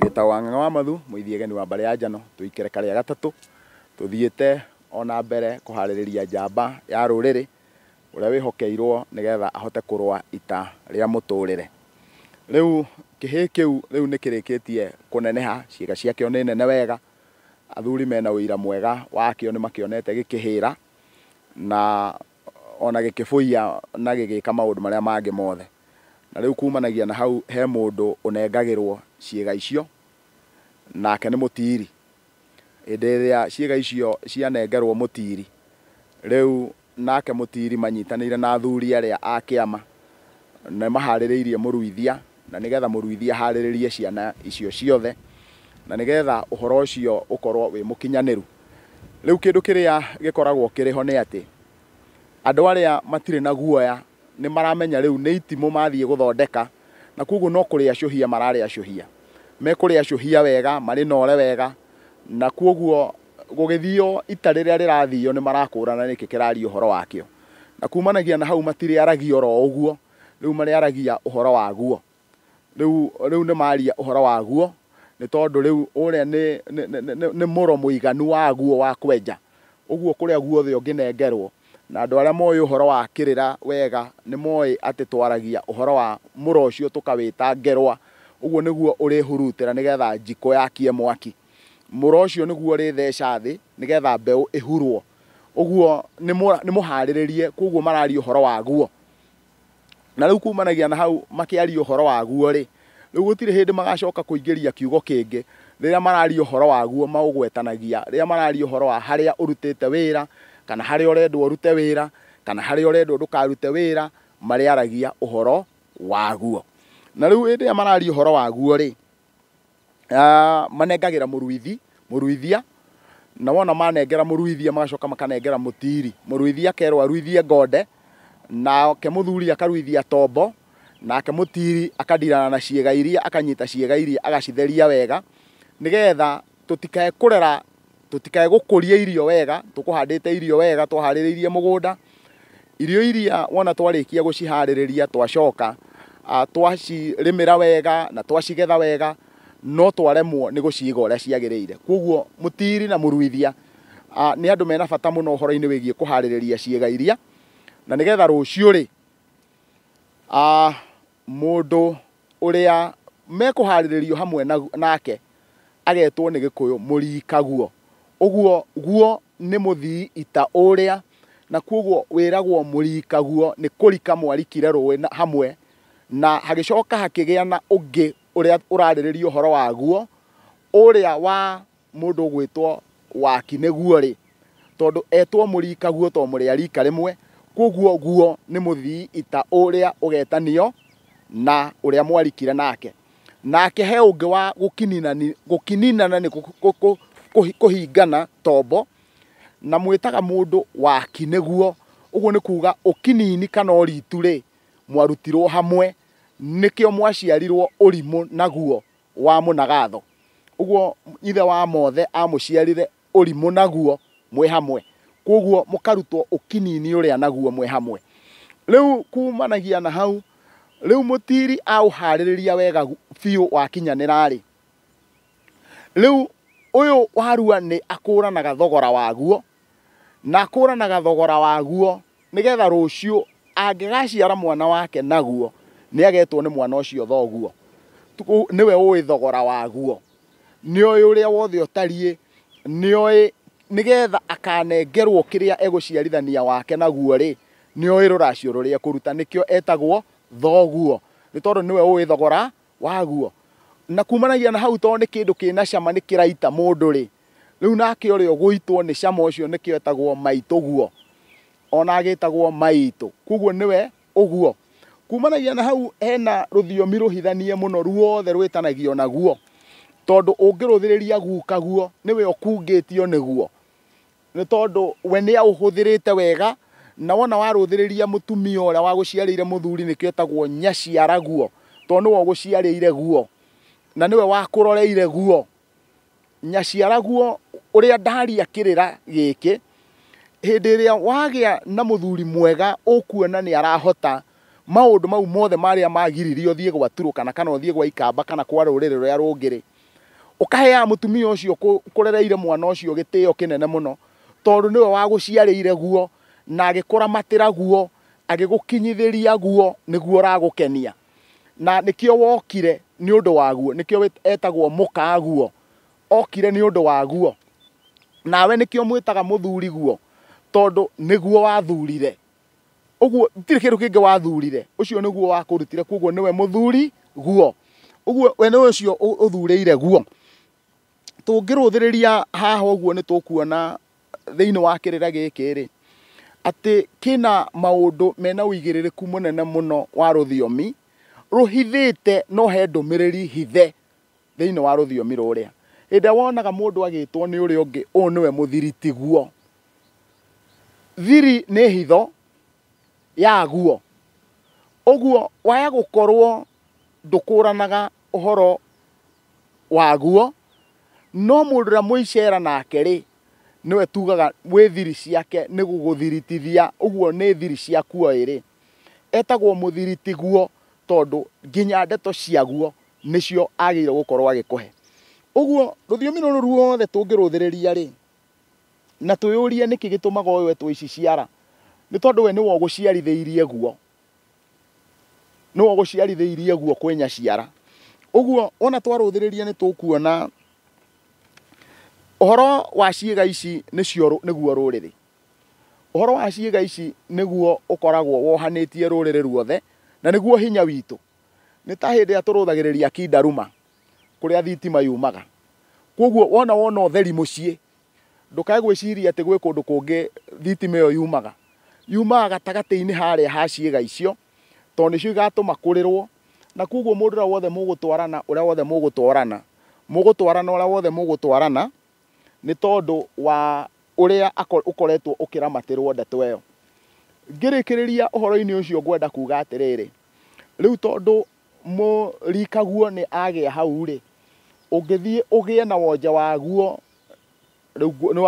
Gĩtawa Ng'ang'a wa Mathu mũithiegeni wa mbarĩ ya njano tũikereka rĩa gatatũ tuthiĩte ona mbere kũharĩrĩria njamba ya rũrĩrĩ ũrĩa wĩhokeirwo nĩgetha ahote kũrũa ita rĩa mũtũrĩre. Rĩu kĩhĩ kĩu rĩu nĩkĩrĩkĩtie kũneneha, ciĩga ciakĩo nĩ nene wega, athuri mena ũira mwega wakĩo nĩmakĩonete gĩkĩhĩra na ona gĩkĩbũia na gĩgĩka maũndũ marĩa mangĩ mothe. Na rĩu kumanagia na hau he mũndũ ũnengagĩrwo ciĩga icio nake nĩ mũtiri. Hĩndĩ ĩrĩa ciĩga icio cianengerwo mũtiri, rĩu nake mũtiri manyitanĩire na athuri arĩa a kĩama na maharĩrĩirie mũruithia, na nĩgetha mũruithia aharĩrĩrie ciana icio ciothe na nĩgetha ũhoro ũcio ũkorwo wĩ mũkinyanĩru. Rĩu kĩndũ kĩrĩa gĩkoragwo kĩrĩho nĩ atĩ andũ arĩa matirĩ na guoya nĩ maramenya rĩu nĩ itimũ mathiĩ gũthondeka, na koguo no kũrĩa cũhia mararĩa cũhia. Mekũrĩa cũhia wega, marĩ nore wega, na koguo gũgĩthio ita rĩrĩa rĩrathio nĩ marakũrana nĩkĩ kĩraria ũhoro wakĩo. Na kumanagia na hau matirĩaragia oro ũguo, rĩu marĩaragia ũhoro waguo. Rĩu nĩ maria ũhoro waguo nĩ tondũ rĩu ũrĩa nĩ mũro mũiganu waguo wa kwenja. Ũguo kũrĩa guothe ũngĩnengerwo, na andũ arĩa moĩ ũhoro wa kĩrĩra wega nĩ moĩ atĩ twaragia ũhoro wa mũro ũcio tũkawĩta ngerwa. Ũguo nĩguo ũrĩhurutĩra nĩgetha njiko yakie mwaki. Mũro ũcio nĩguo ũrĩtheca thĩ nĩgetha mbeũ ĩhurwo. Ũguo nĩ mũharĩrĩrie, koguo mararia ũhoro waguo. Na rĩu kumanagia na hau makĩaria ũhoro waguo rĩ, rĩu gũtirĩ hĩndĩ magacoka kũingĩria kiugo kĩngĩ rĩrĩa mararia ũhoro waguo maũgwetanagia, rĩrĩa mararia ũhoro wa harĩa ũrutĩte wĩra, kana harĩa ũrendwo ũrute wĩra, kana harĩa ũrendwo ndũkarute wĩra, marĩaragia ũhoro waguo. Na rĩu hĩndĩ ĩrĩa mararia ũhoro waguo rĩ, manengagĩra mũruithia, na wona manengera mũruithia magacoka makanengera mũtiri. Mũruithia akerwo aruithie ngonde, nake mũthuri akaruithia tombo, nake mũtiri akadirana na ciĩga iria, akanyita ciĩga iria agacitheria wega, nĩgetha tũtikae kũrera, tũtikae gũkũria irio wega, tũkũhandĩte irio wega, twaharĩrĩirie mũgũnda. Irio iria wona twarĩkia gũciharĩrĩria twacoka twacirĩmĩra wega na twacigetha wega, no twaremwo nĩ gũciiga ũrĩa ciagĩrĩire. Koguo mũtiri na mũruithia nĩ andũ mena bata mũno ũhoro-inĩ wĩgiĩ kũharĩrĩria ciĩga iria, na nĩgetha rũciũ rĩ, mũndũ ũrĩa mekũharĩrĩrio hamwe nake agetwo nĩ Gĩkũyũ mũrika guo. Ũguo guo nĩ mũthii ita ũrĩa, na koguo wĩragwo mũrika guo nĩ kũrika mwarikire rũĩ hamwe, na hagĩcoka hakĩgĩa na ũngĩ ũrĩa ũrarĩrĩria ũhoro waguo, ũrĩa wa mũndũ ũgwĩtwo Waki nĩguo rĩ, tondũ etwo mũrika guo to mũrĩ a rika rĩmwe, koguo guo nĩ mũthii ita ũrĩa ũgetanio na ũrĩa mwarikire nake. Nake he ũngĩ wa gũkininana nĩ kũhingana tombo, na mwĩtaga mũndũ Waki nĩguo. Ũguo nĩ kuga ũkinini kana ũritu rĩ, mwarutirwo hamwe, nĩkĩo mwaciarirwo ũrimũ naguo wa mũnagatho. Ũguo ithe wa mothe amũciarire ũrimũ naguo mwĩ hamwe, koguo mũkarutwo ũkinini ũrĩa naguo mwĩ hamwe. Rĩu kumanagia na hau, rĩu mũtiri aũharĩrĩria wega biũ wakinyanĩra rĩ, rĩu ũyũ warua nĩ akũranaga thogora waguo, na akũranaga thogora waguo nĩgetha rũciũ angĩgaciara mwana wake naguo nĩ agetwo nĩ mwana ũcio thoguo. Nĩwe ũĩ thogora waguo, nĩoĩ ũrĩa wothe ũtariĩ, nĩoĩ nĩgetha akanengerwo kĩrĩa egũciarithania wake naguo rĩ, nĩoĩ rũracio rũrĩa kũruta, nĩkĩo etagwo thoguo, nĩ tondũ nĩwe ũĩ thogora waguo. Na kumanagia na hau tondũ nĩ kĩndũ kĩna cama nĩ kĩraita mũndũ rĩ, rĩu nake ũrĩa ũgũitwo nĩ cama ũcio nĩkĩo etagwo maitũ guo, ona agĩtagwo maitũ, koguo nĩwe ũguo. Kumanagia na hau hena rũthiomi rũhithanie mũno ruothe rwĩtanagio naguo, tondũ ũngĩrũthĩrĩria guka guo nĩwe ũkungĩtio nĩguo, nĩ tondũ we nĩ aũhũthĩrĩte wega, na wona warũthĩrĩria mũtumia ũrĩa wagũciarĩire mũthuri nĩkĩo etagwo nyaciara guo, tondũ nĩwe ũgũciarĩire guo na nĩwe wakũroreire guo. Nyaciara guo ũrĩa ndaria kĩrĩra gĩkĩ, hĩndĩ ĩrĩa wagĩa na mũthuri mwega ũkuona nĩ arahota maũndũ mau mothe marĩa magiririo ũthiĩ gwa Turũkana kana ũthiĩ gwa Ikamba kana kwa rũrĩrĩ rũrĩa rũngĩ rĩ, ukahea mutumia ucio kurereire mwana ucio gitio kinene muno tondu niwe wa guciarĩire guo na agikũramatĩra guo agigukinyithiria guo niguo uragukenia na nikio wokire ni undu waguo nikio etagwo muka guo okire ni undu waguo nawe nikio mwitaga muthuri guo tondu niguo wathurire uguo tiri kindu kingi wathurire ucio niguo wakurutire koguo niwe muthuri guo uguo we niwe ucio uthurĩire guo tungĩrũthĩrĩria haha ũguo nĩ tũkuona thĩinĩ wa kĩrĩra gĩkĩ rĩ atĩ kĩna maũndũ mena ũigĩrĩrĩku mũnene mũno wa rũthiomi rũhithĩte no he ndũmĩrĩri hithe thĩinĩ wa rũthiomi rũrĩa hĩndĩ ĩrĩa wonaga mũndũ agĩtwo nĩ ũrĩa ũngĩ ũyũ nĩwe mũthiriti guo thiri nĩ hitho ya guo ũguo waya gũkorwo ndũkũranaga ũhoro wa guo no mũndũ ũrĩa mũicera nake rĩ niwe tugaga wĩ thiri ciake nĩ gũgũthiritithia ũguo nĩ thiri ciaku ĩrĩ etagwo mũthiriti guo tondu nginya ndeto ciaguo nĩcio agĩrĩirwo gũkorwo agĩkũhe ũguo rũthiomi rũrũ ruothe tũngĩrũthĩrĩria rĩ na twĩyũrie nĩkĩ gĩtũmaga ũyũ etwo iciciara nĩ tondu we nĩwe ũgũciarithĩirie guo nĩwe ũgũciarithĩirie guo kwĩ nyaciara ũguo ona twarũthĩrĩria nĩ tũkuona ũhoro wa ciĩga ici nĩguo rũrĩrĩ ũhoro wa ciĩga ici nĩguo ũkoragwo wohanĩtie rũrĩrĩ ruothe na nĩguo hinya witũ nĩ ta hĩndĩ ĩrĩa tũrũthagĩrĩria Kindaruma kũrĩa thitima yumaga koguo wona ũtheri mũciĩ ndũkae gwĩciria atĩ gwĩ kũndũ kũngĩ thitima ĩyo yumaga gatagatĩ-inĩ harĩa ha ciĩga icio tondũ nĩcio igatũma kũrĩrwo na koguo mũndũ ũrĩa wothe mũgũtwarana nĩ tondu wa ũrĩa ũkoretwo ũkĩramatĩrwo ndeto ĩyo ngĩrĩkĩrĩria ũhoro-inĩ ũcio ngwenda kuga atĩrĩrĩ rĩu tondu mũrika guo nĩ agĩa hau rĩ ũngĩthiĩ ũgĩe na wonja waguo rĩu